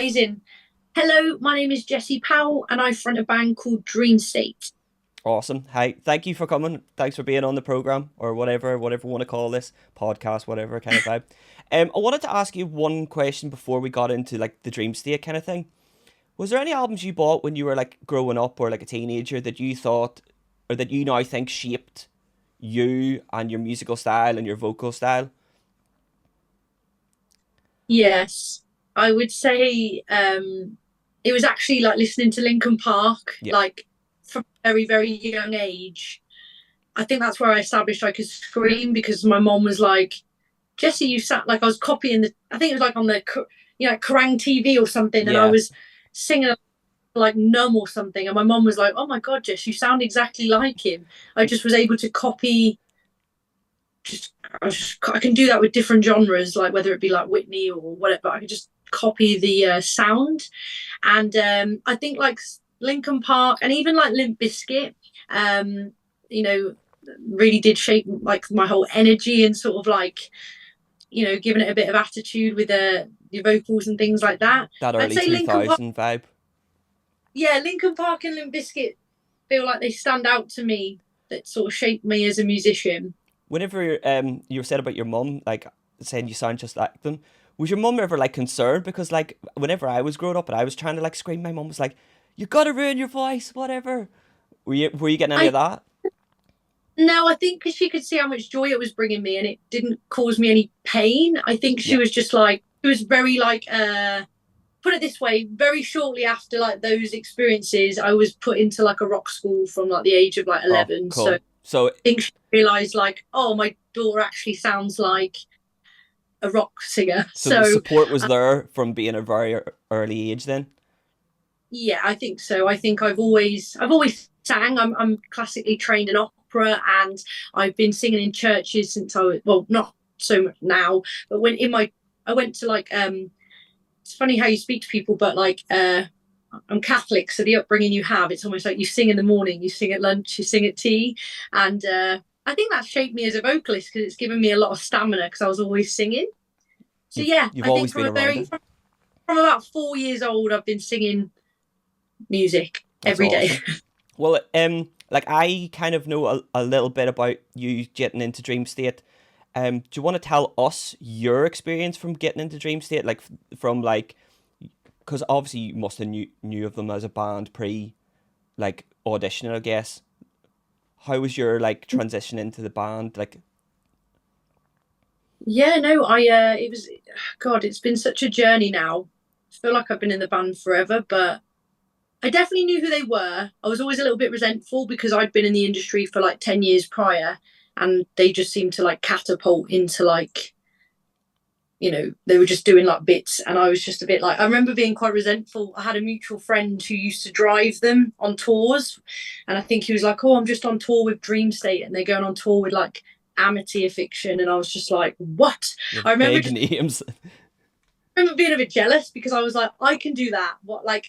Amazing. Hello, my name is Jessie Powell, and I front a band called Dream State. Awesome. Hi, thank you for coming. Thanks for being on the program or whatever we want to call this podcast, whatever kind of vibe. I wanted to ask you one question before we got into like the dream state kind of thing. Was there any albums you bought when you were like growing up or like a teenager that you thought or that you now think shaped you and your musical style and your vocal style? Yes, I would say it was actually like listening to Linkin Park, Yeah, like from a very, very young age. I think that's where I established I could scream because my mom was like, Jessie, you sat like I was copying I think it was like on Kerrang TV or something, and I yeah. was singing like Numb or something, and my mom was like, "Oh my God, Jess, you sound exactly like him." I just was able to copy. Just I can do that with different genres, like whether it be like Whitney or whatever. I could just copy the sound, and I think like Linkin Park and even like Limp Bizkit, um, you know, really did shape like my whole energy and sort of like giving it a bit of attitude with the vocals and things like that. That I'd early say Linkin Park, 2000 vibe. yeah, Linkin Park and Limp Bizkit feel like they stand out to me. That sort of shaped me as a musician. Whenever you said about your mum, like saying you sound just like them, was your mum ever like concerned? Because like whenever I was growing up and I was trying to like scream, my mum was like, "You gotta ruin your voice, whatever." Were you getting any of I that? No, I think because she could see how much joy it was bringing me, and it didn't cause me any pain. I think she Yeah. was just like it was very like put it this way, very shortly after like those experiences, I was put into like a rock school from like the age of like Oh, 11. So I cool. So think she realized like, oh, my daughter actually sounds like a rock singer. so the So support was there from being a very early age then. yeah, I think so. I think I've always sang. I'm classically trained in opera, and I've been singing in churches since I was, well, not so much now, but when in my I went to like it's funny how you speak to people, but like I'm Catholic, so the upbringing you have, it's almost like you sing in the morning, you sing at lunch, you sing at tea, and I think that shaped me as a vocalist because it's given me a lot of stamina because I was always singing. So You've yeah, you've I think always been around it. from about 4 years old, I've been singing music That's every day. awesome. Well, like I kind of know a little bit about you getting into Dream State. Do you want to tell us your experience from getting into Dream State, like from like, because obviously you must have knew of them as a band pre like auditioning, I guess. How was your like transition into the band? Like, Yeah, no, it was, God, it's been such a journey now. I feel like I've been in the band forever, but I definitely knew who they were. I was always a little bit resentful because I'd been in the industry for like 10 years prior, and they just seemed to like catapult into like, they were just doing like bits. And I was just a bit like, I remember being quite resentful. I had a mutual friend who used to drive them on tours. And I think he was like, oh, I'm just on tour with Dream State. And they're going on tour with like Amity Fiction. And I was just like, what? the I remember big just names. I remember being a bit jealous because I was like, I can do that. What, like,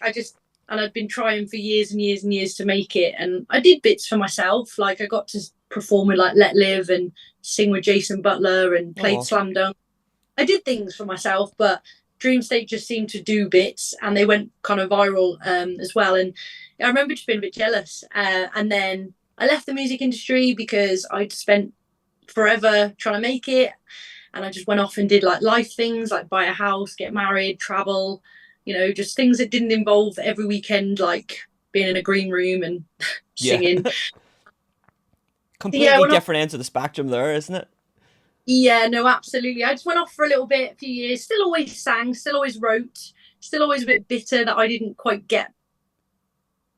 and I'd been trying for years and years and years to make it. And I did bits for myself. Like, I got to perform with like Let Live and sing with Jason Butler and played Oh, Slam Dunk. I did things for myself, but Dream State just seemed to do bits and they went kind of viral as well. And I remember just being a bit jealous. And then I left the music industry because I'd spent forever trying to make it, and I just went off and did like life things like buy a house, get married, travel, just things that didn't involve every weekend like being in a green room and yeah. singing. So yeah, I Completely went off. different ends of the spectrum there, isn't it? Yeah, no, absolutely. I just went off for a little bit, a few years. Still always sang, still always wrote, still always a bit bitter that I didn't quite get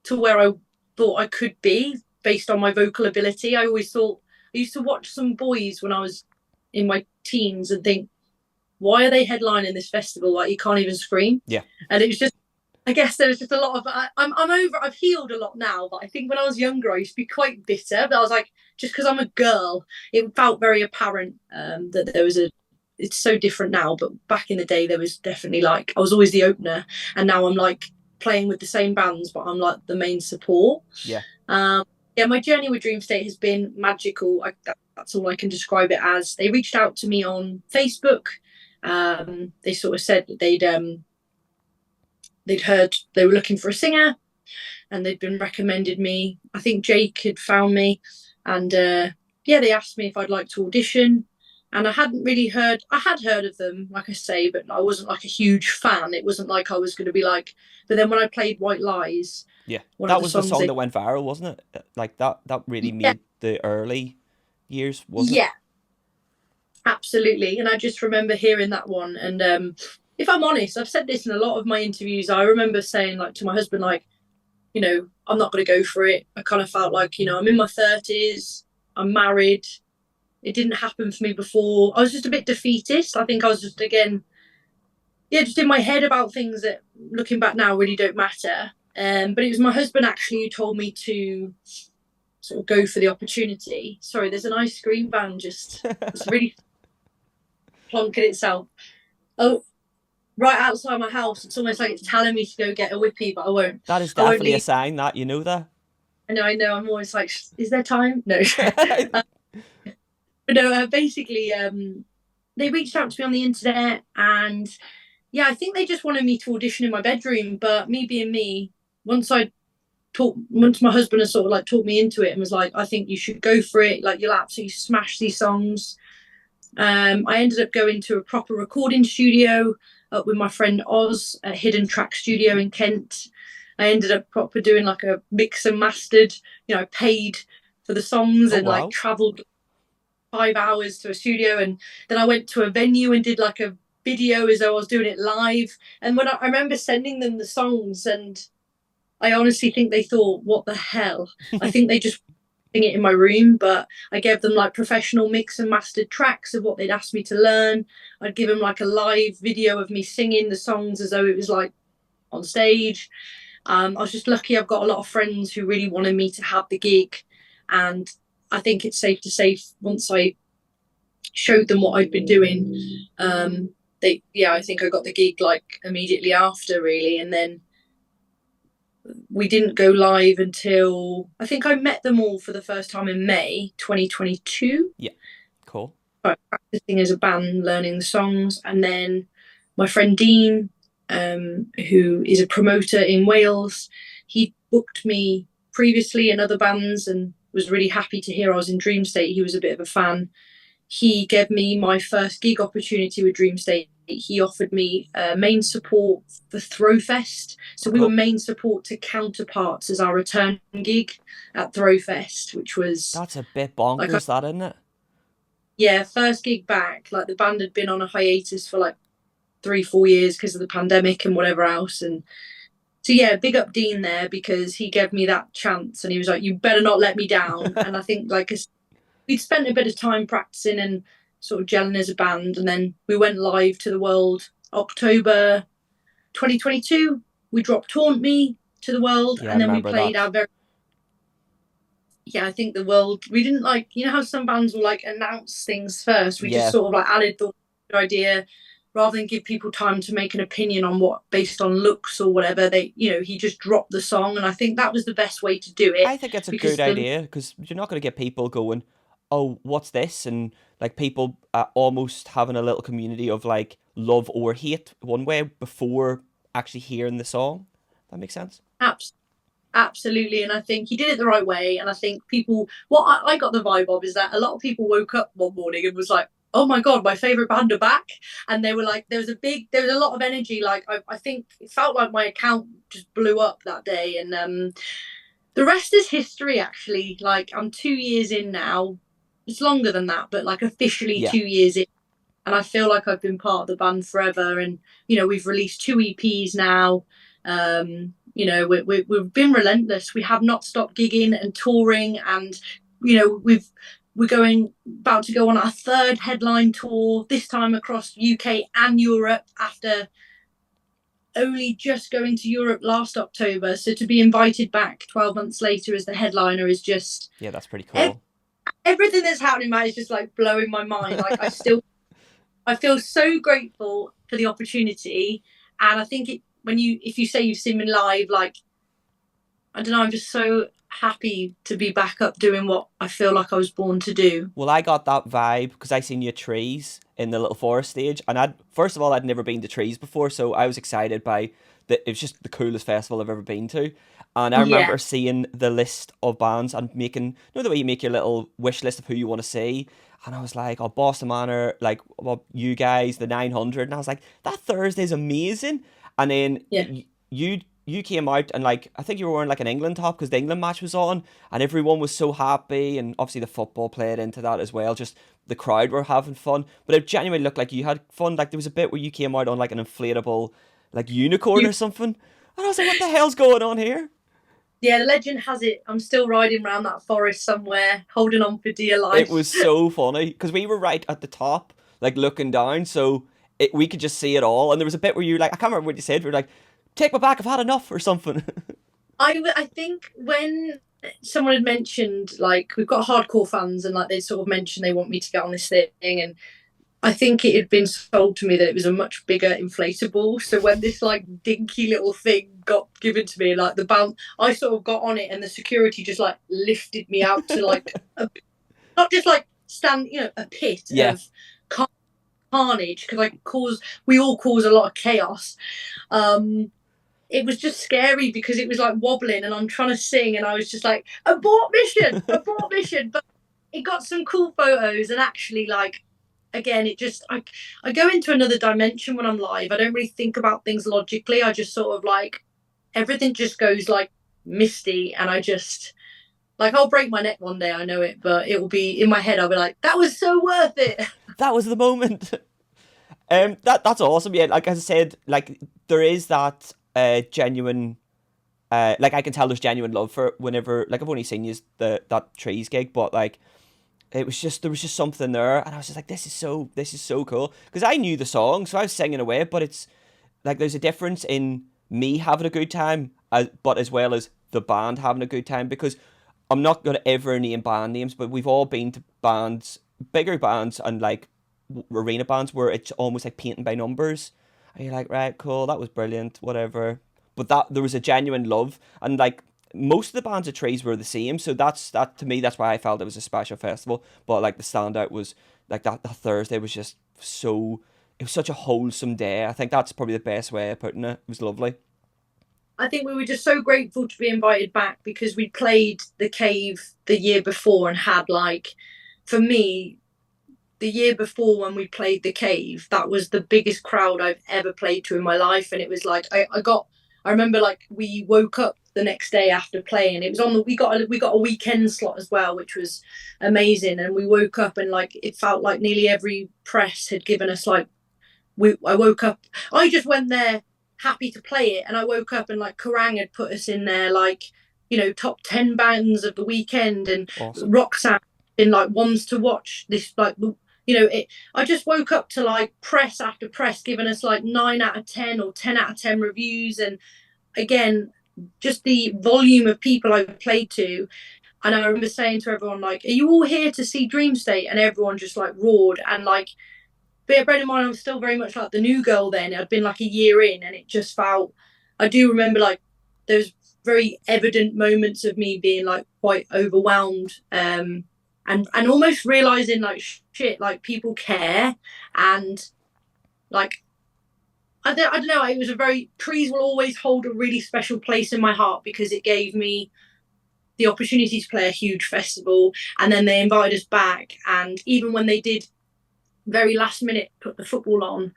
to where I thought I could be based on my vocal ability. I always thought I used to watch some boys when I was in my teens and think, why are they headlining this festival? Like you can't even scream. Yeah. And it was just, I guess there was just a lot of, I'm over, I've healed a lot now, but I think when I was younger, I used to be quite bitter. But I was like, just because I'm a girl, it felt very apparent that there was it's so different now. But back in the day, there was definitely like, I was always the opener. And now I'm like playing with the same bands, but I'm like the main support. Yeah. Um, yeah, my journey with Dream State has been magical. That's all I can describe it as. They reached out to me on Facebook. They sort of said that they'd they'd heard they were looking for a singer, and they'd been recommended me. I think Jake had found me, and yeah, they asked me if I'd like to audition. And I hadn't really heard. I had heard of them, like I say, but I wasn't like a huge fan. It wasn't like I was going to be like. But then when I played White Lies, Yeah, one of that the was the songs song they, that went viral, wasn't it? Like that really yeah, made the early years, wasn't it? yeah, absolutely. And I just remember hearing that one. And if I'm honest, I've said this in a lot of my interviews. I remember saying like to my husband, like, I'm not going to go for it. I kind of felt like, I'm in my 30s, I'm married. It didn't happen for me before. I was just a bit defeatist. I think I was just, again, yeah, just in my head about things that, looking back now, really don't matter. But it was my husband actually who told me to sort of go for the opportunity. Sorry, there's an ice cream van just, it's really plonking itself. Oh, right outside my house. It's almost like it's telling me to go get a whippy, but I won't. That is I won't definitely a leave. sign that you know that. I know. I'm always like, is there time? No. But no, basically, they reached out to me on the internet, and yeah, I think they just wanted me to audition in my bedroom. But me being me, once my husband had sort of like talked me into it and was like, I think you should go for it. Like, you'll absolutely smash these songs. I ended up going to a proper recording studio up with my friend Oz at Hidden Track Studio in Kent. I ended up proper doing like a mix and mastered. I paid for the songs Oh and like wow. travelled 5 hours to a studio, and then I went to a venue and did like a video as though I was doing it live. And when I remember sending them the songs, and I honestly think they thought, "What the hell?" I think they just sing it in my room, but I gave them like professional mix and mastered tracks of what they'd asked me to learn. I'd give them like a live video of me singing the songs as though it was like on stage. I was just lucky. I've got a lot of friends who really wanted me to have the gig, and I think it's safe to say once I showed them what I'd been doing, I think I got the gig like immediately after, really, and then we didn't go live until I think I met them all for the first time in May 2022. Yeah, cool. Practicing as a band, learning the songs, and then my friend Dean, who is a promoter in Wales, he booked me previously in other bands and was really happy to hear I was in Dream State. He was a bit of a fan. He gave me my first gig opportunity with Dream State. He offered me main support for Throwfest. So Oh, we were cool. main support to Counterparts as our return gig at Throwfest, which was That's a bit like, bonkers, that isn't it? yeah, first gig back. Like, the band had been on a hiatus for like 3-4 years because of the pandemic and whatever else. And so yeah, big up Dean there, because he gave me that chance and he was like, "You better not let me down." And I think like we'd spent a bit of time practicing and sort of gelling as a band, and then we went live to the world October 2022. We dropped Taunt Me to the world, Yeah, I and then we remember played that. our very, yeah, I think the world, we didn't, like, how some bands will like announce things first. We just Yeah, sort of like added the idea, rather than give people time to make an opinion on what, based on looks or whatever. He just dropped the song, and I think that was the best way to do it, I think it's a good because the idea because you're not going to get people going, "Oh, what's this?" and like people almost having a little community of like love or hate one way before actually hearing the song. That makes sense. apps absolutely. And I think he did it the right way. And I think people, what I got the vibe of is that a lot of people woke up one morning and was like, "Oh my god, my favorite band are back." And they were like, there was a lot of energy. Like, I think it felt like my account just blew up that day. And the rest is history, actually. Like, I'm 2 years in now. It's longer than that, but like officially Yeah, 2 years in, and I feel like I've been part of the band forever. And we've released two EPs now. We've been relentless. We have not stopped gigging and touring, and we're going about to go on our third headline tour, this time across UK and Europe, after only just going to Europe last October. So to be invited back 12 months later as the headliner is just yeah, that's pretty cool. everything that's happening, man, is just like blowing my mind. Like, I feel so grateful for the opportunity, and I think if you say you've seen me live, like, I don't know, I'm just so happy to be back up doing what I feel like I was born to do. Well, I got that vibe because I seen your trees in the little forest stage, and I'd first of all I'd never been to trees before, so I was excited by it was just the coolest festival I've ever been to. And I Yeah. remember seeing the list of bands and making, the way you make your little wish list of who you want to see. And I was like, oh, Boston Manor, like, well, you guys, the 900. And I was like, that Thursday's amazing. And then Yeah. you came out and like I think you were wearing like an England top because the England match was on and everyone was so happy and obviously the football played into that as well. Just the crowd were having fun, but it genuinely looked like you had fun. Like there was a bit where you came out on like an inflatable like unicorn You, or something, and I was like, what the hell's going on here? yeah, the legend has it. I'm still riding around that forest somewhere, holding on for dear It life. was so funny because we were right at the top, like looking down, so we could just see it all. And there was a bit where you like I can't remember what you said. We were like, take me back, I've had enough or something. I think when someone had mentioned like we've got hardcore fans and like they sort of mentioned they want me to get on this thing, and I think it had been sold to me that it was a much bigger inflatable. So when this like dinky little thing got given to me, like the bounce, I sort of got on it, and the security just like lifted me out to like not just like stand, a pit Yeah. of carnage because we all cause a lot of chaos. Um, it was just scary because it was like wobbling, and I'm trying to sing, and I was just like abort mission. But it got some cool photos, and actually like again it just I go into another dimension when I'm live. I don't really think about things logically. I just sort of like everything just goes like misty, and I just like I'll break my neck one day, I know it, but it will be in my head. I'll be like, that was so worth it. That was the moment. Yeah. That's awesome. Yeah, like as I said, like there is that genuine. Like I can tell there's genuine love for it whenever. Like I've only seen you that trees gig, but like it was just there was just something there, and I was just like, this is so cool because I knew the song, so I was singing away. But it's like there's a difference in me having a good time, but as well as the band having a good time because I'm not gonna ever name band names, but we've all been to bands, bigger bands, and like arena bands where it's almost like painting by numbers. And you're like, right, cool, that was brilliant, whatever. But that there was a genuine love, and like most of the bands of trees were the same. So that to me, that's why I felt it was a special festival. But like the standout was like that Thursday was just so. It was such a wholesome day. I think that's probably the best way of putting it. It was lovely. I think we were just so grateful to be invited back because we played the Cave the year before and had like, for me, the year before when we played the Cave, that was the biggest crowd I've ever played to in my life, and it was like I remember like we woke up the next day after playing. It was on the we got a weekend slot as well, which was amazing, and we woke up and like it felt like nearly every press had given us like I woke up. I just went there happy to play it, and I woke up and like Kerrang had put us in there like top 10 bands of the weekend, and Awesome. Roxanne in like ones to watch this like it. I just woke up to like press after press giving us like 9 out of 10 or 10 out of 10 reviews, and again just the volume of people I played to. And I remember saying to everyone like, "Are you all here to see Dream State?" And everyone just like roared, and like but bear in mind, I'm still very much like the new girl then. I'd been like a year in, and it just felt. I do remember like those very evident moments of me being like quite overwhelmed, and almost realizing like shit, like people care, and like I don't know. It was a very trees will always hold a really special place in my heart because it gave me the opportunity to play a huge festival, and then they invited us back, and even when they did very last minute put the football on,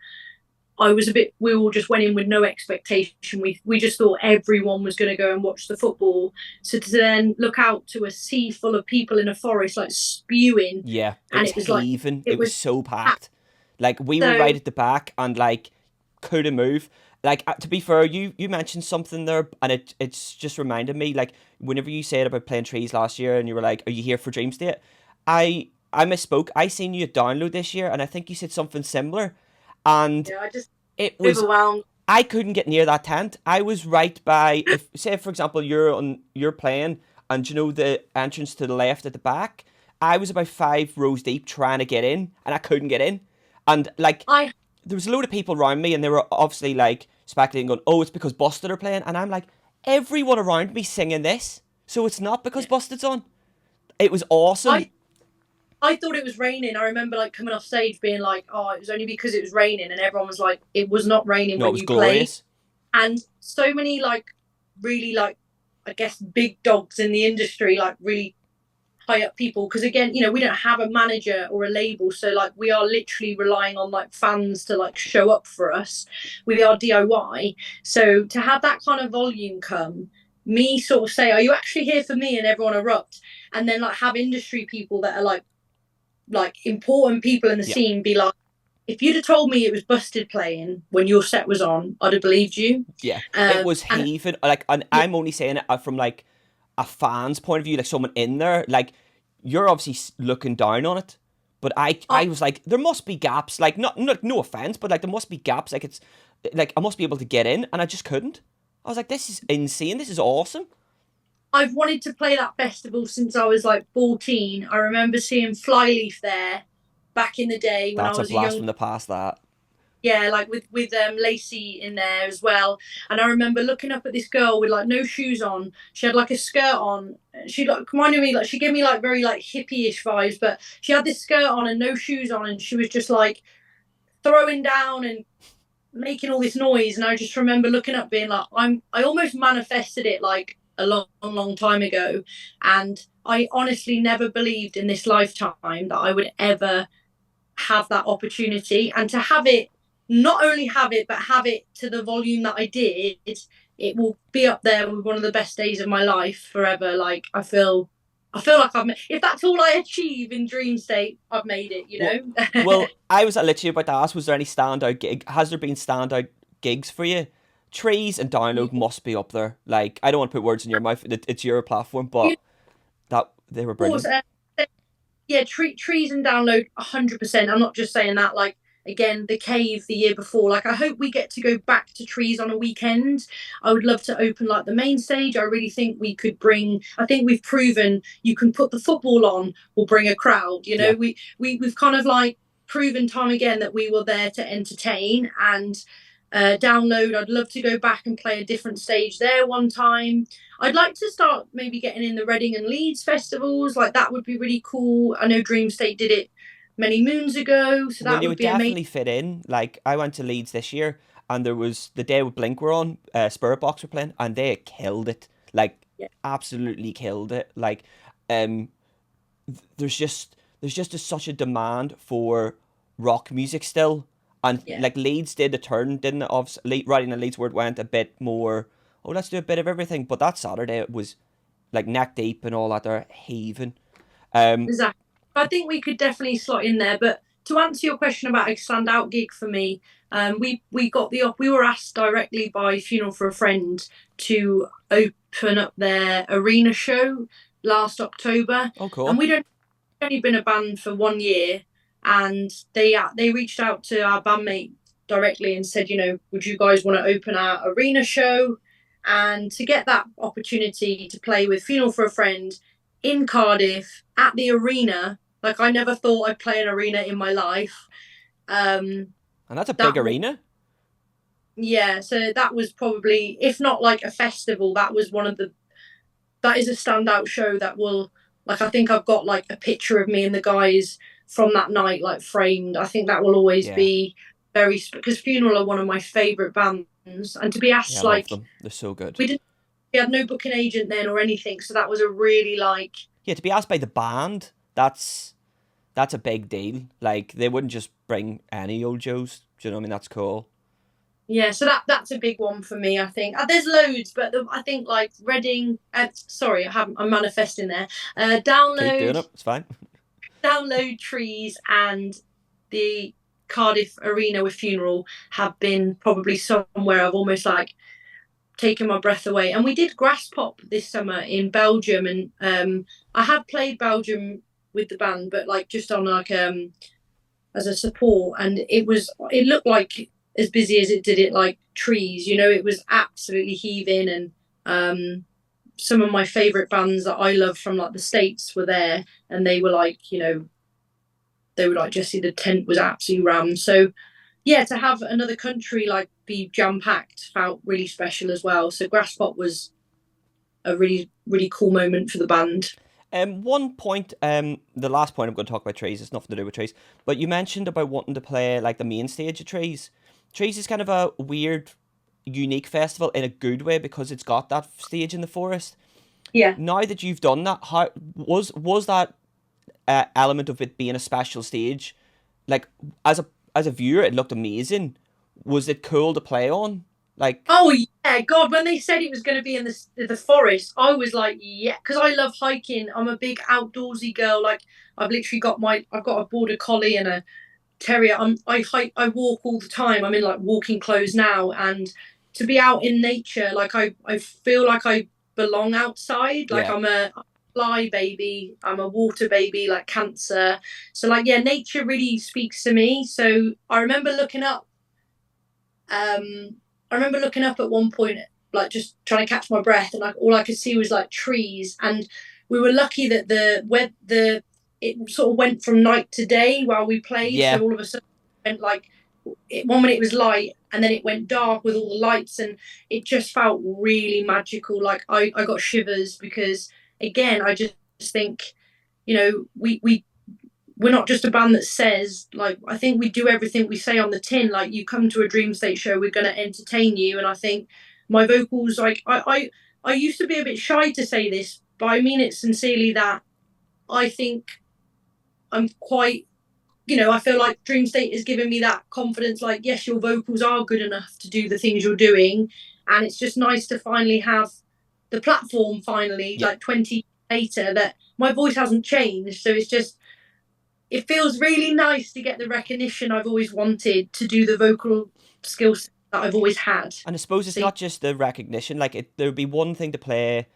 I was a bit. We all just went in with no expectation. We just thought everyone was going to go and watch the football. So to then look out to a sea full of people in a forest like spewing, Yeah, it and was it was like heaving. it It was was so packed. Like we were right so. at the back and like couldn't move. Like to be fair, you mentioned something there, and it's just reminded me. Like whenever you said about playing trees last year, and you were like, "Are you here for Dream State?" I misspoke. I seen you at Download this year, and I think you said something similar, and Yeah, I just it was overwhelmed. I couldn't get near that tent. I was right by if say for example you're playing and you know the entrance to the left at the back. I was about 5 rows deep trying to get in and I couldn't get in. And like I there was a load of people around me and they were obviously like speculating going, oh, it's because Busted are playing and I'm like, everyone around me singing this. So it's not because yeah. Busted's on. It was awesome. I I thought it was raining. I remember like coming off stage being like, "Oh, it was only because it was raining," and everyone was like, "It was not raining No, it when was you played." glorious. and so many like really like I guess big dogs in the industry, like really high up people, because again, we don't have a manager or a label, so like we are literally relying on like fans to like show up for us. We are DIY, so to have that kind of volume come, me sort of say, are you actually here for me, and everyone erupt, and then like have industry people that are like important people in the Yeah. scene be like, if you'd have told me it was Busted playing when your set was on, I'd have believed you. Yeah, it was And heaving. Like, and yeah, I'm only saying it from like a fan's point of view, like someone in there. Like, you're obviously looking down on it, but I was like, there must be gaps. Like, not no offense, but like there must be gaps. Like it's like I must be able to get in, and I just couldn't. I was like, this is insane. This is awesome. I've wanted to play that festival since I was like 14. I remember seeing Flyleaf there back in the day when I That's a was a blast young, from the past. That. yeah, like with Lacey in there as well. And I remember looking up at this girl with like no shoes on. She had like a skirt on. She like reminded me, like she gave me like very like hippie-ish vibes, but she had this skirt on and no shoes on, and she was just like throwing down and making all this noise. And I just remember looking up being like, I almost manifested it like a long time ago. And I honestly never believed in this lifetime that I would ever have that opportunity, and to have it, not only have it, but have it to the volume that I did, it will be up there with one of the best days of my life forever. Like I feel like if that's all I achieve in dream state, I've made it, Well, know. well, I was literally about to ask, was there any standout gig? Has there been standout gigs for you? Trees and Download must be up there. Like, I don't want to put words in your mouth. It's your platform, You but that they were course, brilliant. yeah, trees and Download 100%. I'm not just saying that. Like again, the Cave the year before. Like I hope we get to go back to trees on a weekend. I would love to open like the main stage. I really think we could bring. I think we've proven you can put the football on, will bring a crowd. Yeah. We've kind of like proven time again that we were there to entertain. And Download, I'd love to go back and play a different stage there one time. I'd like to start maybe getting in the Reading and Leeds festivals. Like that would be really cool. I know Dream State did it many moons ago, so Well, that you would would be amazing. definitely fit in. Like, I went to Leeds this year, and there was the day with Blink were on, Spirit Box were playing, and they killed it. Like, Yeah, absolutely killed it. Like, um, there's just such a demand for rock music still, and yeah. like Leeds did a turn, didn't it? Of writing and Leeds where it went a bit more. Oh, let's do a bit of everything. But that Saturday it was like neck deep and all that. They're heaving. Um, Exactly. I think we could definitely slot in there. But to answer your question about a standout gig for me, we were asked directly by Funeral for a Friend to open up their arena show last October, oh, and cool. we'd only been a band for 1 year, and they reached out to our bandmate directly and said, would you guys want to open our arena show? And to get that opportunity to play with Funeral for a Friend in Cardiff at the arena, like I never thought I'd play an arena in my life. Um, And that's a big that arena. yeah, so that was probably, if not like a festival, that is a standout show that will, like, I think I've got like a picture of me and the guys from that night like framed. I think that will always Yeah. be because Funeral are one of my favorite bands, and to be Yeah, asked, I love like, them. They're so good. we didn't we had no booking agent then or anything, so that was a really like, Yeah, to be asked by the band, that's a big deal. Like, they wouldn't just bring any old Joes. Do you know what I mean? That's cool. yeah, so that's a big one for me. I think there's loads, but I think like Reading. Sorry, I'm manifesting there. Keep doing Download, it. It's fine. download trees, and the Cardiff Arena with Funeral have been probably somewhere I've almost like taken my breath away. And we did Grass Pop this summer in Belgium, and I have played Belgium with the band, but like just on like as a support, and it looked like as busy as it did it like trees. It was absolutely heaving, and some of my favorite bands that I love from like the States were there, and they were like, they were like, Jessie, the tent was absolutely rammed. So yeah, to have another country like be jam packed felt really special as well. So Grasspot was a really really cool moment for the band. One point, the last point I'm going to talk about trees. It's nothing to do with trees, but you mentioned about wanting to play like the main stage of trees. Trees is kind of a weird unique festival in a good way because it's got that stage in the forest. Yeah. Now that you've done that, how was that element of it being a special stage, like as a viewer, it looked amazing. Was it cool to play on? Like, Oh yeah, God! When they said it was going to be in the forest, I was like, yeah, because I love hiking. I'm a big outdoorsy girl. Like I've got a border collie and a terrier. I hike, I walk all the time. I'm in like walking clothes now, and to be out in nature, like I feel like I belong outside. Like yeah, I'm a fly baby. I'm a water baby, like Cancer. So like yeah, nature really speaks to me. So um, I remember looking up at one point, like just trying to catch my breath, and like all I could see was like trees. And we were lucky that the it sort of went from night to day while we played. yeah. So all of a sudden, it went like 1 minute it was light, and then it went dark with all the lights, and it just felt really magical. Like I got shivers because again, I just think, we're not just a band that says, like, I think we do everything we say on the tin. Like, you come to a dream state show, we're going to entertain you. And I think my vocals, like I used to be a bit shy to say this, but I mean it sincerely, that I think I'm quite, I feel like dream state has given me that confidence. Like, yes, your vocals are good enough to do the things you're doing, and it's just nice to finally have the platform, finally, Yeah. like 20 later, that my voice hasn't changed. So it's just, it feels really nice to get the recognition I've always wanted to do the vocal skills that I've always had. And I suppose it's So not just the recognition. Like, there would be one thing to play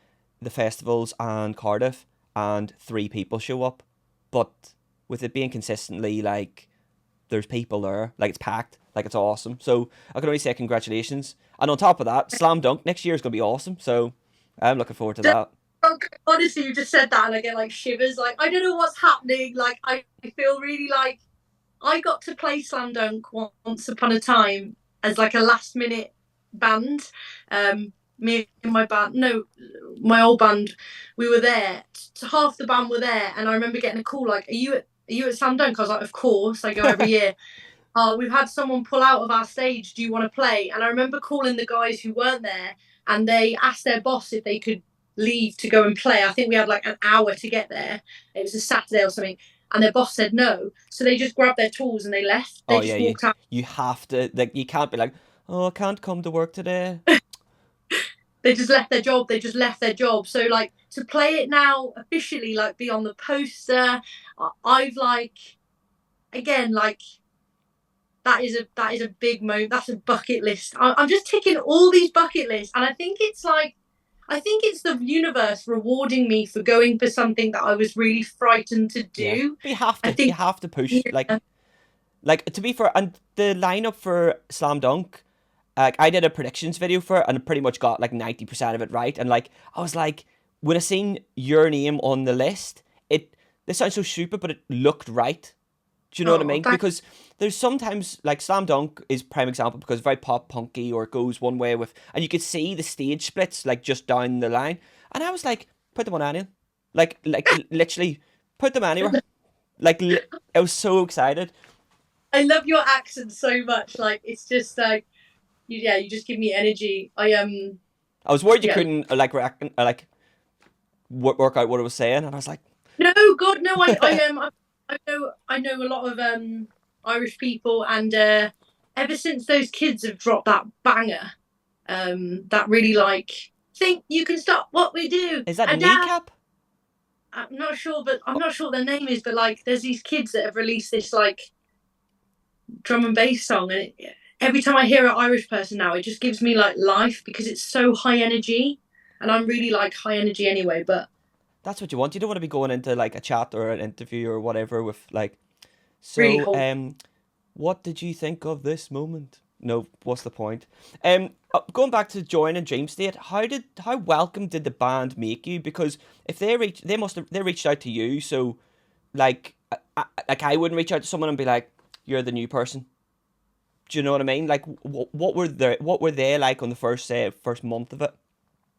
the festivals and Cardiff, and three people show up, but with it being consistently like there's people there, like it's packed, like it's awesome. So I can only say congratulations. And on top of that, Slam Dunk next year is gonna be awesome. So I'm looking forward to that. honestly, you just said that, and I get like shivers. Like I don't know what's happening. Like I feel really like I got to play Slam Dunk once upon a time as like a last minute band. Me and my band, no, my old band, we were there. So half the band were there, and I remember getting a call like, "Are you at Slam Dunk?" I was like, "Of course, I go every year." We've had someone pull out of our stage. Do you want to play? And I remember calling the guys who weren't there, and they asked their boss if they could leave to go and play. I think we had like an hour to get there. It was a Saturday or something. And their boss said no. So they just grabbed their tools and they left. Oh They yeah, just walked out. you have to, like, you can't be like, oh, I can't come to work today. They just left their job. They just left their job. So like to play it now officially, like be on the poster, I've like, again, like that is a big moment. That's a bucket list. I'm just ticking all these bucket lists, and I think it's the universe rewarding me for going for something that I was really frightened to Yeah, do. but I you think, have to push, yeah, like to be fair, and the lineup for Slam Dunk, like I did a predictions video for it and pretty much got like 90% of it right. And like I was like, when I seen your name on the list, it this sounds so stupid, but it looked right. Do you know what I oh, mean? Because there's sometimes like Slam Dunk is prime example because it's very pop punky or it goes one way with, and you could see the stage splits like just down the line. And I was like, put them on any, literally put them anywhere. I was so excited. I love your accent so much. Like it's just like, yeah, you just give me energy. I was worried you Yeah. couldn't work out what I was saying, and I was like, No, God, no. I know a lot of Irish people, and ever since those kids have dropped that banger, that really like, think you can stop what we do, is that and now kneecap? I'm not sure, but I'm not sure what their name is. But like, there's these kids that have released this like drum and bass song, and every time I hear an Irish person now, it just gives me like life because it's so high energy, and I'm really like high energy anyway. But That's what you want. You don't want to be going into like a chat or an interview or whatever with like. really So, whole. what did you think of this moment? No, what's the point? Going back to joining Dream State, how welcome did the band make you? Because if they reached out to you. So, like, I wouldn't reach out to someone and be like, "You're the new person." Do you know what I mean? Like, what were they like on the first month of it?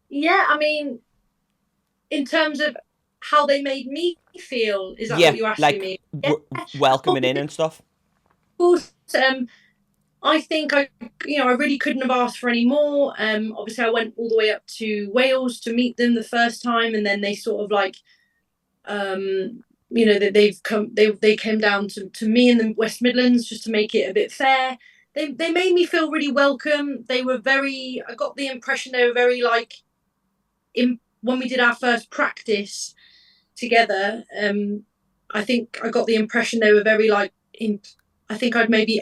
Yeah, I mean, in terms of how they made me feel, is that what Yeah, you're asking like me? Yeah, of welcoming in and stuff. course. I think I really couldn't have asked for any more. Obviously, I went all the way up to Wales to meet them the first time, and then they sort of like, that they came down to me in the West Midlands just to make it a bit fair. They made me feel really welcome. They were very. I got the impression they were very like, when we did our first practice together. I think I got the impression they were very like in. I think I'd maybe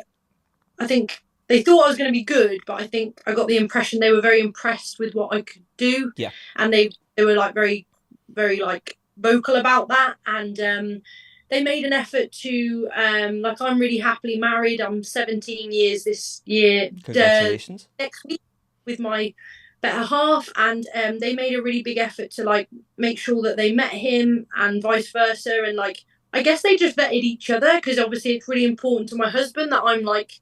I think they thought I was going to be good, but I think I got the impression they were very impressed with what I could do, Yeah. and they were like very very like vocal about that, and they made an effort to like, I'm really happily married. I'm 17 years this year, Congratulations. next week, with my better half, and they made a really big effort to like make sure that they met him and vice versa, and like I guess they just vetted each other, because obviously it's really important to my husband that I'm like,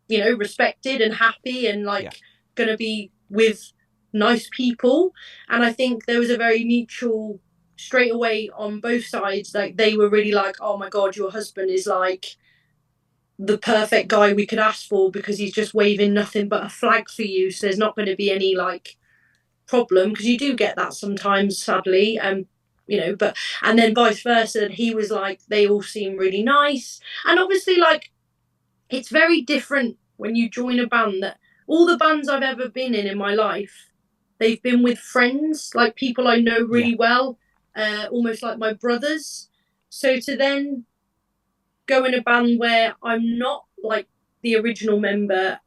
respected and happy and Yeah. like gonna be with nice people. And I think there was a very mutual, straight away on both sides. Like they were really like, oh my God, your husband is like the perfect guy we could ask for, because he's just waving nothing but a flag for you. So there's not going to be any like problem, because you do get that sometimes, sadly. But and then vice versa, he was like, they all seem really nice. And obviously, like, it's very different when you join a band. That all the bands I've ever been in my life, they've been with friends, like people I know Yeah. really well, almost like my brothers. So to then go in a band where I'm not like the original member,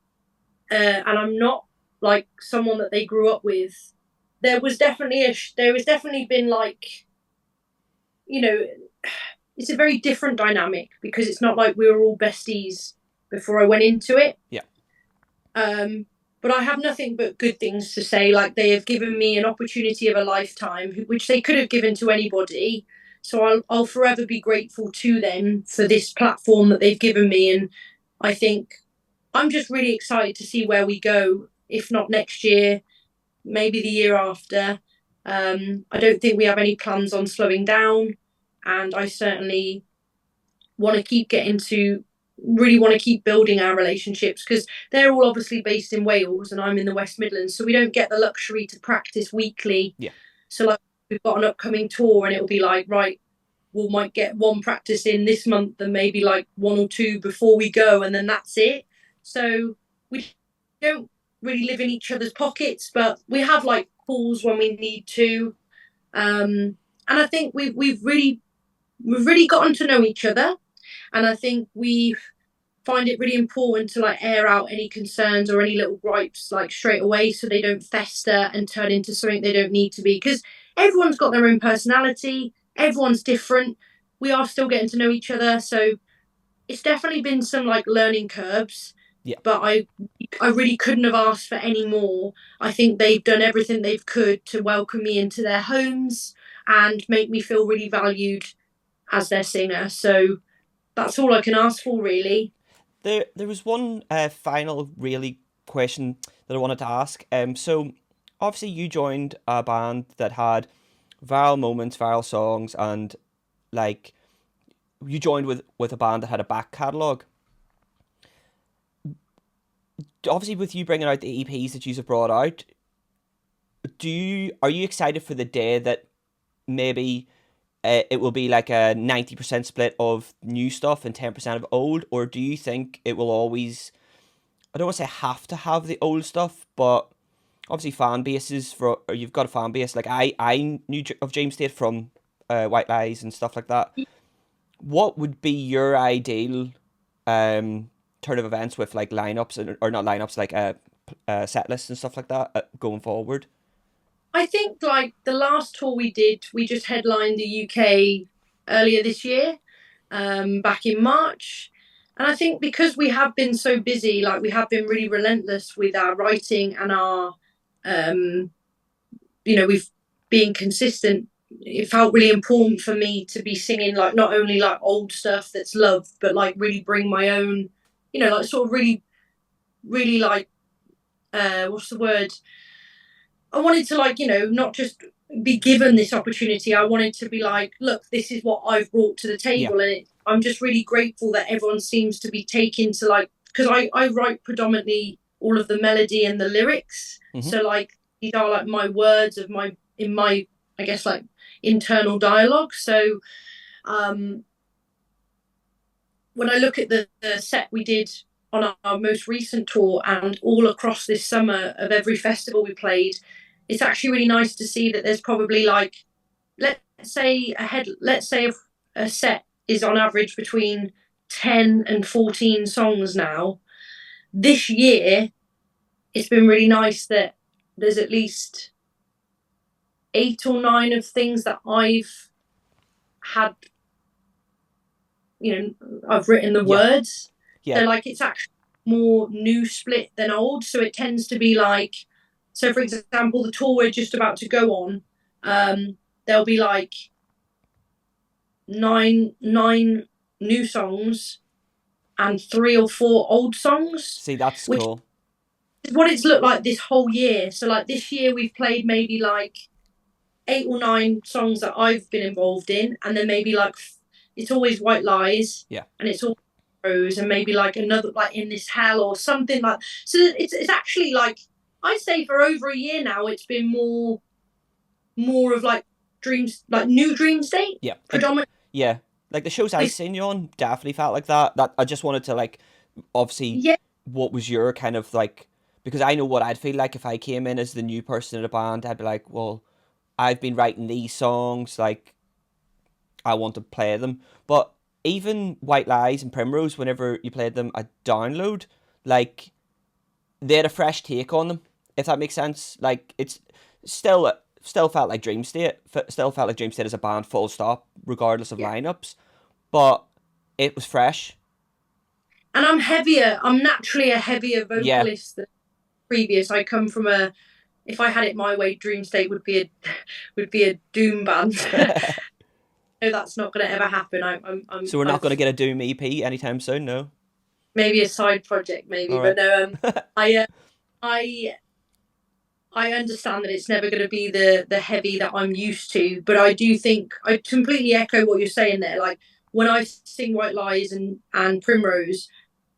and I'm not like someone that they grew up with, there was definitely been like, you know it's a very different dynamic, because it's not like we were all besties before I went into it. Yeah. But I have nothing but good things to say. Like, they have given me an opportunity of a lifetime, which they could have given to anybody. So I'll forever be grateful to them for this platform that they've given me. And I think I'm just really excited to see where we go. If not next year, maybe the year after. I don't think we have any plans on slowing down, and I certainly want to keep getting to really want to keep building our relationships, because they're all obviously based in Wales and I'm in the West Midlands, so we don't get the luxury to practice weekly. Yeah. So like, we've got an upcoming tour, and it'll be like, right, we might get one practice in this month and maybe like one or two before we go, and then that's it. So we don't really live in each other's pockets, but we have like calls when we need to. And I think we've really gotten to know each other, and I think we find it really important to like air out any concerns or any little gripes like straight away, so they don't fester and turn into something they don't need to be, because everyone's got their own personality, everyone's different. We are still getting to know each other, so it's definitely been some like learning curves. Yeah. But I really couldn't have asked for any more. I think they've done everything they've could to welcome me into their homes and make me feel really valued as their singer. So that's all I can ask for, really. There was one final really question that I wanted to ask. So obviously you joined a band that had viral moments, viral songs, and like you joined with a band that had a back catalogue. Obviously, with you bringing out the EPs that you have brought out, are you excited for the day that maybe it will be like a 90% split of new stuff and 10% of old, or do you think it will always, I don't want to say have to have the old stuff, but obviously fan bases or you've got a fan base, like I knew of James State from White Lies and stuff like that. What would be your ideal turn of events with like lineups, or not lineups, like set lists and stuff like that going forward? I think like the last tour we did, we just headlined the UK earlier this year, back in March. And I think because we have been so busy, like we have been really relentless with our writing and our, um, we've been consistent. It felt really important for me to be singing like not only like old stuff that's loved, but like really bring my own, like sort of really, really like, what's the word? I wanted to like, not just be given this opportunity. I wanted to be like, look, this is what I've brought to the Yeah. table. And I'm just really grateful that everyone seems to be taking to like because I write predominantly all of the melody and the lyrics. Mm-hmm. So like these are like my words of my in my I guess like internal dialogue. So um when I look at the set we did on our most recent tour and all across this summer of every festival we played, it's actually really nice to see that there's probably like let's say a set is on average between 10 and 14 songs now. This year it's been really nice that there's at least 8 or 9 of things that I've had, I've written the Yeah. words. Yeah. So like it's actually more new split than old. So it tends to be like, so for example, the tour we're just about to go on, there'll be like nine new songs and 3 or 4 old songs. See, that's which cool. is what it's looked like this whole year. So like this year we've played maybe like 8 or 9 songs that I've been involved in, and then maybe like it's always White Lies, Yeah. and it's all Rose, and maybe like another like In This Hell or something like. So it's actually like I'd say for over a year now it's been more of like dreams, like new Dream State, Yeah. predominantly. Yeah. Like the shows I seen you on definitely felt like that. That I just wanted to like, obviously, Yeah, what was your kind of like, because I know what I'd feel like if I came in as the new person in a band. I'd be like, well, I've been writing these songs, like I want to play them. But even White Lies and Primrose, whenever you played them, I download, like they had a fresh take on them, if that makes sense. Like it's still felt like Dream State, still felt like Dream State as a band, full stop, regardless of yeah. lineups. But it was fresh. And I'm naturally a heavier Yeah. vocalist than previous. I come from a, if I had it my way, Dream State would be a doom band. No, that's not going to ever happen. So we're not going to get a Doom EP anytime soon, no? maybe a side project, maybe, All but right. no. I, I, I understand that it's never going to be the heavy that I'm used to, but I do think I completely echo what you're saying there. Like when I sing White Lies and Primrose,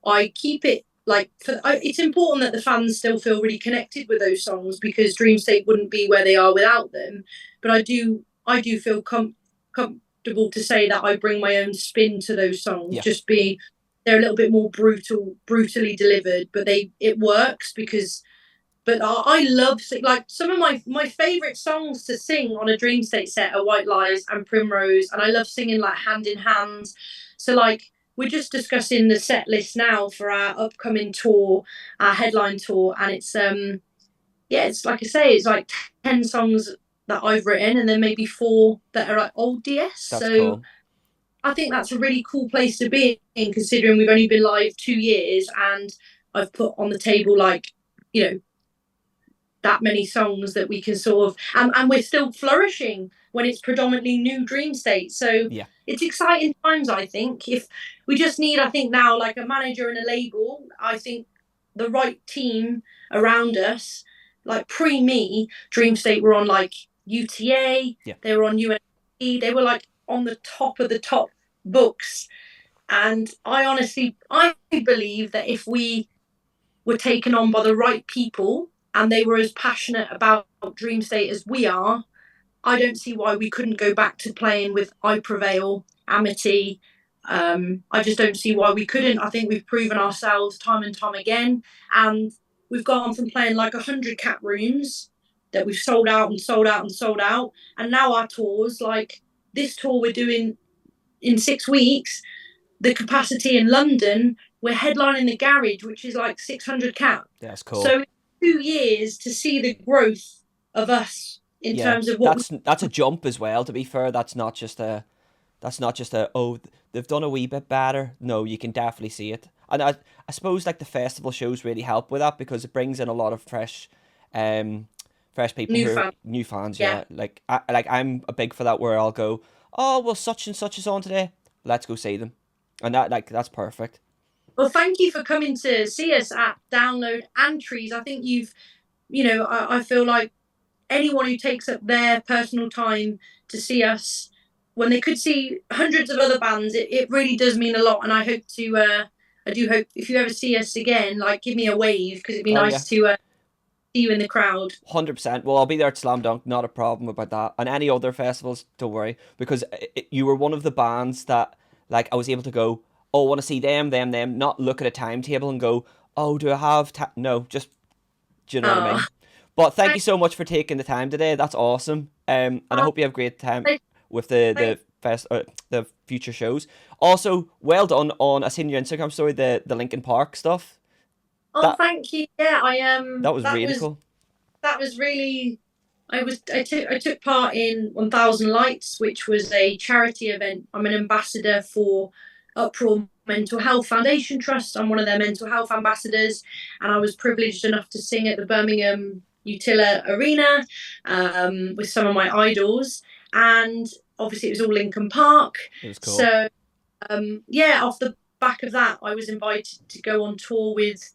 I keep it like it's important that the fans still feel really connected with those songs because Dream State wouldn't be where they are without them. But I do feel comfortable to say that I bring my own spin to those songs. Yeah. Just be they're a little bit more brutally delivered, but it works because. But I love like some of my favorite songs to sing on a Dream State set are White Lies and Primrose, and I love singing like Hand in Hand. So like we're just discussing the set list now for our upcoming tour, our headline tour, and it's like I say, it's like 10 songs that I've written, and then maybe 4 that are like old DS. That's So cool. I think that's a really cool place to be in, considering we've only been live 2 years, and I've put on the table like that many songs that we can sort of and we're still flourishing when it's predominantly new Dream State. So Yeah. it's exciting times. I think if we just need, I think now like a manager and a label, I think the right team around us, like pre me, Dream State were on like UTA, Yeah. they were on UNC, they were like on the top of the top books. And I believe that if we were taken on by the right people and they were as passionate about Dream State as we are, I don't see why we couldn't go back to playing with I Prevail, Amity. I just don't see why we couldn't. I think we've proven ourselves time and time again, and we've gone from playing like 100 cap rooms that we've sold out and sold out and sold out, and now our tours, like this tour we're doing in 6 weeks, the capacity in London, we're headlining the Garage, which is like 600 cap. That's cool. So 2 years to see the growth of us in Yeah. terms of what That's a jump as well, to be fair. That's not just a oh, they've done a wee bit better. No, you can definitely see it. And I suppose like the festival shows really help with that because it brings in a lot of fresh people new who are fans. new fans, Yeah. yeah. I'm a big for that where I'll go, "Oh, well such and such is on today. Let's go see them." And that's perfect. Well, thank you for coming to see us at Download and Trees. I think I feel like anyone who takes up their personal time to see us when they could see hundreds of other bands, it really does mean a lot. And I I do hope if you ever see us again, like give me a wave because it'd be Oh yeah, nice to see you in the crowd. 100%. Well, I'll be there at Slam Dunk, not a problem about that. And any other festivals, don't worry, because you were one of the bands that, like, I was able to go, oh, I want to see them, not look at a timetable and go, oh, do I have time? No, just, do you know what I Oh, mean? But thank you so much for taking the time today. That's awesome. And I oh, hope you have a great time thank, with thank, the future shows. Also, well done on, I seen your Instagram story, the Linkin Park stuff. oh, That thank you. Yeah, that was really cool. that was really I took part in 1000 Lights, which was a charity event. I'm an ambassador for Uproar Mental Health Foundation Trust. I'm one of their mental health ambassadors, and I was privileged enough to sing at the Birmingham Utila Arena with some of my idols, and obviously it was all Lincoln Park. It was cool. So yeah, off the back of that, I was invited to go on tour with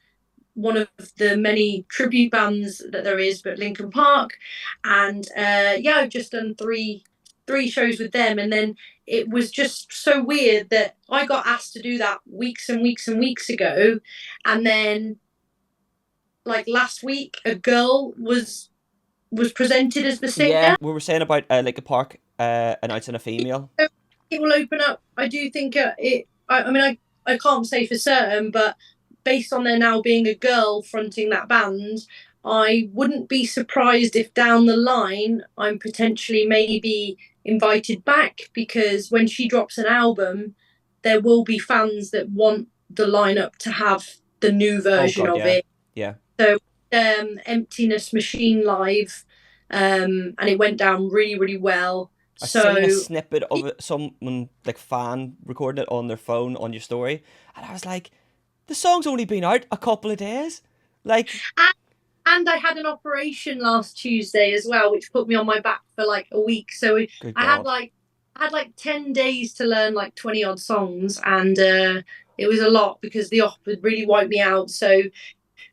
one of the many tribute bands that there is, but Lincoln Park, and yeah, I've just done three shows with them, and then it was just so weird that I got asked to do that weeks and weeks and weeks ago, and then like last week, a girl was presented as the Yeah, singer. we were saying about Linkin Park announcing a female. So it will open up. I do think it. I mean, I can't say for certain, but based on there now being a girl fronting that band, I wouldn't be surprised if down the line I'm potentially maybe invited back because when she drops an album, there will be fans that want the lineup to have the new Oh version God, of yeah, it. yeah. So Emptiness Machine live, and it went down really really well. I seen a So snippet of it, someone like fan recording it on their phone on your story, and I was like, the song's only been out a couple of days. Like, and, and I had an operation last Tuesday as well, which put me on my back for like a week. So good I had God, like 10 days to learn like 20 odd songs, and it was a lot because the op had really wiped me out. So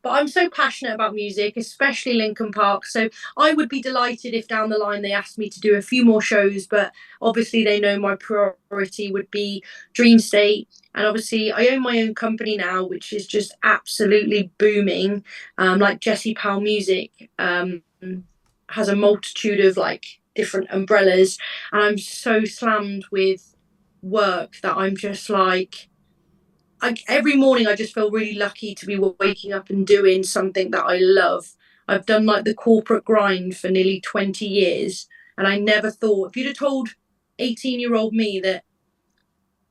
but I'm so passionate about music, especially Lincoln Park. So I would be delighted if down the line they asked me to do a few more shows. But obviously, they know my priority would be Dream State. And obviously, I own my own company now, which is just absolutely booming. Like Jessie Powell Music has a multitude of like different umbrellas. And I'm so slammed with work that I'm just like, every morning I just feel really lucky to be waking up and doing something that I love. I've done like the corporate grind for nearly 20 years. And I never thought, if you'd have told 18-year-old me that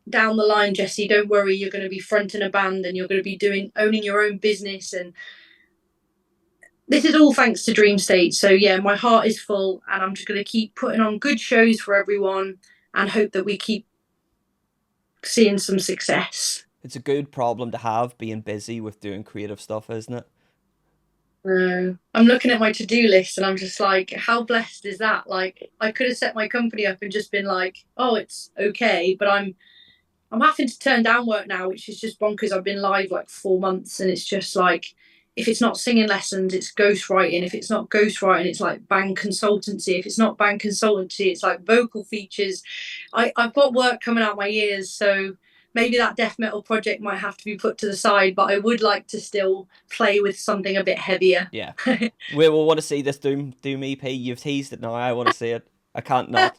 down the line, Jessie, don't worry, you're going to be fronting a band and you're going to be owning your own business. And this is all thanks to Dream State. So yeah, my heart is full and I'm just going to keep putting on good shows for everyone and hope that we keep seeing some success. it's a good problem to have, being busy with doing creative stuff, isn't it? No. I'm looking at my to-do list and I'm just like, how blessed is that? Like, I could have set my company up and just been like, oh, it's okay, but I'm having to turn down work now, which is just bonkers. I've been live like 4 months, and it's just like, if it's not singing lessons, it's ghostwriting. If it's not ghostwriting, it's like band consultancy. If it's not band consultancy, it's like vocal features. I've got work coming out my ears, so maybe that death metal project might have to be put to the side. But I would like to still play with something a bit heavier. Yeah, we will want to see this Doom EP. You've teased it now. I want to see it. I can't not.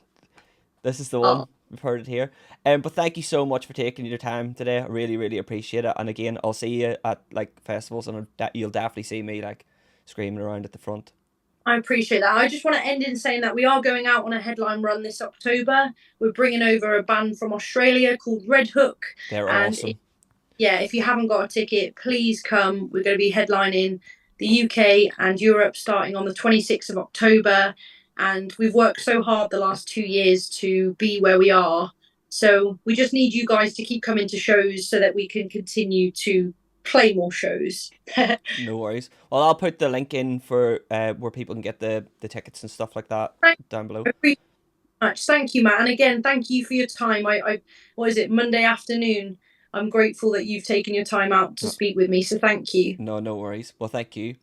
This is the Oh, one. We've heard it here. But thank you so much for taking your time today. I really, really appreciate it. And again, I'll see you at like festivals, and you'll definitely see me like screaming around at the front. I appreciate that. I just want to end in saying that we are going out on a headline run this October. We're bringing over a band from Australia called Red Hook. They're And awesome. yeah, if you haven't got a ticket, please come. We're going to be headlining the UK and Europe starting on the 26th of October. And we've worked so hard the last 2 years to be where we are. So we just need you guys to keep coming to shows so that we can continue to play more shows. No worries. Well, I'll put the link in for where people can get the tickets and stuff like that Thank down below. you very much. Thank you, Matt. And again, thank you for your time. What is it, Monday afternoon? I'm grateful that you've taken your time out to No, speak with me. So thank you. no worries. Well, thank you.